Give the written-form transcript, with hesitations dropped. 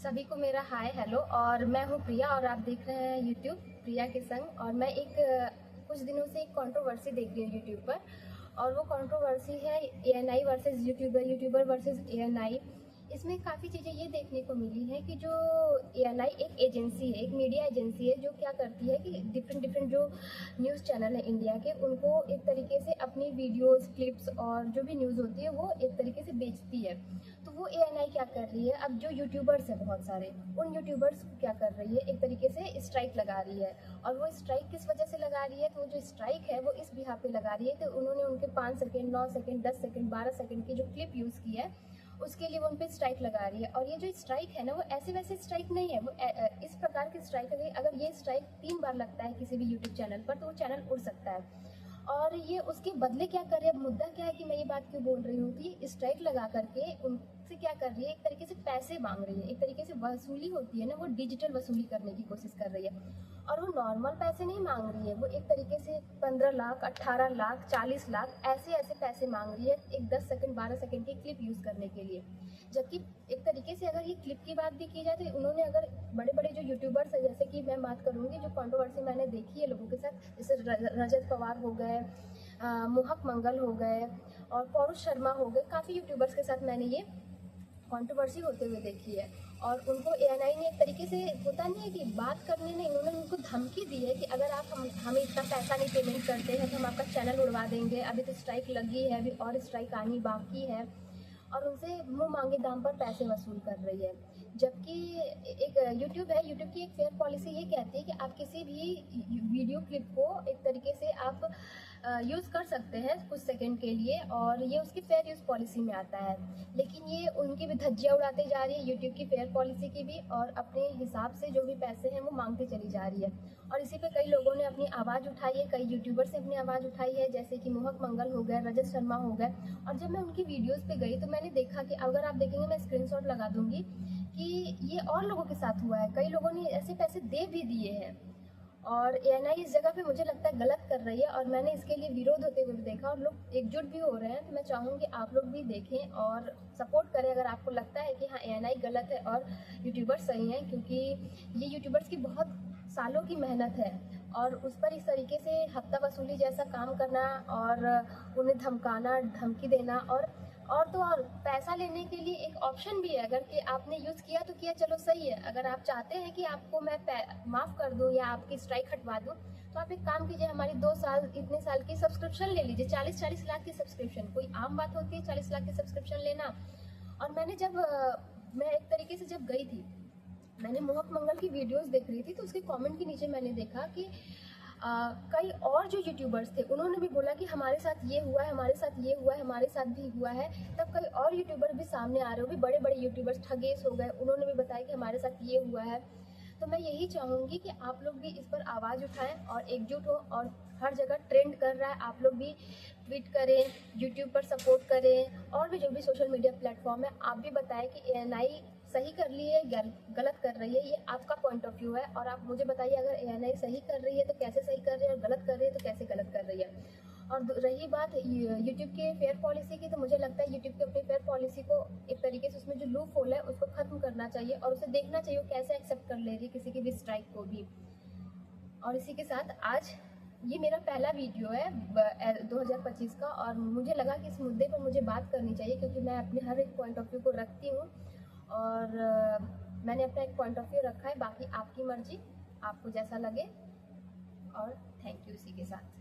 सभी को मेरा हाय हेलो। और मैं हूँ प्रिया और आप देख रहे हैं यूट्यूब प्रिया के संग। और मैं कुछ दिनों से एक कंट्रोवर्सी देख रही हूँ यूट्यूब पर, और वो कंट्रोवर्सी है ANI versus YouTuber, YouTuber versus ANI. इसमें काफ़ी चीज़ें ये देखने को मिली हैं कि जो एएनआई एक एजेंसी है, एक मीडिया एजेंसी है, जो क्या करती है कि डिफरेंट डिफरेंट जो न्यूज़ चैनल है इंडिया के, उनको एक तरीके से अपनी वीडियोस, क्लिप्स और जो भी न्यूज़ होती है वो एक तरीके से बेचती है। तो वो एएनआई क्या कर रही है, अब जो यूट्यूबर्स हैं बहुत सारे, उन यूट्यूबर्स को क्या कर रही है, एक तरीके से स्ट्राइक लगा रही है। और वो स्ट्राइक किस वजह से लगा रही है, तो वो जो स्ट्राइक है वो इस बिहार पे लगा रही है कि उन्होंने उनके 5 सेकंड, 9 सेकंड, 10 सेकंड, 12 सेकंड की जो क्लिप यूज़ की है उसके लिए वो उन पर स्ट्राइक लगा रही है। और ये जो स्ट्राइक है ना, वो ऐसे वैसे स्ट्राइक नहीं है, वो इस प्रकार की स्ट्राइक है। अगर ये स्ट्राइक 3 बार लगता है किसी भी यूट्यूब चैनल पर तो वो चैनल उड़ सकता है। और ये उसके बदले क्या कर रही है, अब मुद्दा क्या है कि मैं ये बात क्यों बोल रही हूँ कि स्ट्राइक लगा करके उनसे क्या कर रही है, एक तरीके से पैसे मांग रही है। एक तरीके से वसूली होती है ना, वो डिजिटल वसूली करने की कोशिश कर रही है। और वो नॉर्मल पैसे नहीं मांग रही है, वो एक तरीके से 15 लाख, 18 लाख, 40 लाख ऐसे ऐसे पैसे मांग रही है एक 10 सेकंड, 12 सेकंड की क्लिप यूज़ करने के लिए। जबकि एक तरीके से अगर ये क्लिप की बात भी की जाए तो उन्होंने, अगर बड़े बड़े जो यूट्यूबर्स हैं, जैसे कि मैं बात करूँगी जो कंट्रोवर्सी मैंने देखी है लोगों के साथ, जैसे रजत पवार हो गए, मोहक मंगल हो गए और पौरुष शर्मा हो गए, काफ़ी यूट्यूबर्स के साथ मैंने ये कंट्रोवर्सी होते हुए देखी है। और उनको एएनआई ने एक तरीके से, होता नहीं है कि बात करने नहीं, उन्होंने उनको धमकी दी है कि अगर आप हमें इतना पैसा नहीं पेमेंट करते हैं तो हम आपका चैनल उड़वा देंगे। अभी तो स्ट्राइक लगी है, अभी और स्ट्राइक आनी बाकी है। और उनसे मुंह मांगे दाम पर पैसे वसूल कर रही है। जबकि एक यूट्यूब है, यूट्यूब की एक फेयर पॉलिसी ये कहती है कि आप किसी भी वीडियो क्लिप को एक तरीके से आप यूज़ कर सकते हैं कुछ सेकंड के लिए, और ये उसकी फेयर यूज़ पॉलिसी में आता है। लेकिन ये उनकी भी धज्जियाँ उड़ाते जा रही है, यूट्यूब की फेयर पॉलिसी की भी, और अपने हिसाब से जो भी पैसे हैं वो मांगती चली जा रही है। और इसी पे कई लोगों ने अपनी आवाज़ उठाई है, कई यूट्यूबर्स ने अपनी आवाज़ उठाई है, जैसे कि मोहक मंगल हो गए, रजत शर्मा हो गए। और जब मैं उनकी वीडियोज़ पे गई तो मैंने देखा कि, अगर आप देखेंगे, मैं स्क्रीनशॉट लगा दूंगी, कि ये और लोगों के साथ हुआ है, कई लोगों ने ऐसे पैसे दे भी दिए हैं। और एएनआई इस जगह पे मुझे लगता है गलत कर रही है, और मैंने इसके लिए विरोध होते हुए भी देखा, और लोग एकजुट भी हो रहे हैं। तो मैं चाहूँगी आप लोग भी देखें और सपोर्ट करें अगर आपको लगता है कि हाँ एएनआई गलत है और यूट्यूबर्स सही हैं, क्योंकि ये यूट्यूबर्स की बहुत सालों की मेहनत है। और उस पर इस तरीके से हफ्ता वसूली जैसा काम करना और उन्हें धमकाना, धमकी देना, और तो और पैसा लेने के लिए एक ऑप्शन भी है। अगर कि आपने यूज़ किया तो किया, चलो सही है। अगर आप चाहते हैं कि आपको मैं माफ़ कर दूं या आपकी स्ट्राइक हटवा दूं, तो आप एक काम कीजिए, हमारी 2 साल, इतने साल की सब्सक्रिप्शन ले लीजिए। 40-40 लाख की सब्सक्रिप्शन कोई आम बात होती है, 40 लाख की सब्सक्रिप्शन लेना। और मैंने मैं एक तरीके से जब गई थी, मैंने मोहक मंगल की वीडियोस देख रही थी, तो उसके कमेंट के नीचे मैंने देखा कि कई और जो यूट्यूबर्स थे उन्होंने भी बोला कि हमारे साथ ये हुआ है, हमारे साथ ये हुआ है, हमारे साथ भी हुआ है। तब कई और यूट्यूबर भी सामने आ रहे हो, भी बड़े बड़े यूट्यूबर्स ठगेश हो गए, उन्होंने भी बताया कि हमारे साथ ये हुआ है। तो मैं यही चाहूँगी कि आप लोग भी इस पर आवाज़ उठाएं और एकजुट हो। और हर जगह ट्रेंड कर रहा है, आप लोग भी ट्वीट करें, यूट्यूब पर सपोर्ट करें, और भी जो भी सोशल मीडिया प्लेटफॉर्म है, आप भी बताएं कि एएनआई सही कर रही है, गलत कर रही है। ये आपका पॉइंट ऑफ व्यू है, और आप मुझे बताइए, अगर एएनआई सही कर रही है तो कैसे सही कर रही है, और गलत कर रही है तो कैसे गलत कर रही है। और रही बात यूट्यूब के फेयर पॉलिसी की, तो मुझे लगता है यूट्यूब के अपनी फेयर पॉलिसी को एक तरीके से, उसमें जो लूप होल है उसको खत्म करना चाहिए, और उसे देखना चाहिए कैसे एक्सेप्ट कर ले रही है किसी की भी स्ट्राइक को भी। और इसी के साथ आज ये मेरा पहला वीडियो है 2025 का, और मुझे लगा कि इस मुद्दे पर मुझे बात करनी चाहिए, क्योंकि मैं अपने हर एक पॉइंट ऑफ व्यू को रखती हूँ। और मैंने अपना एक पॉइंट ऑफ व्यू रखा है, बाकी आपकी मर्जी, आपको जैसा लगे। और थैंक यू इसी के साथ।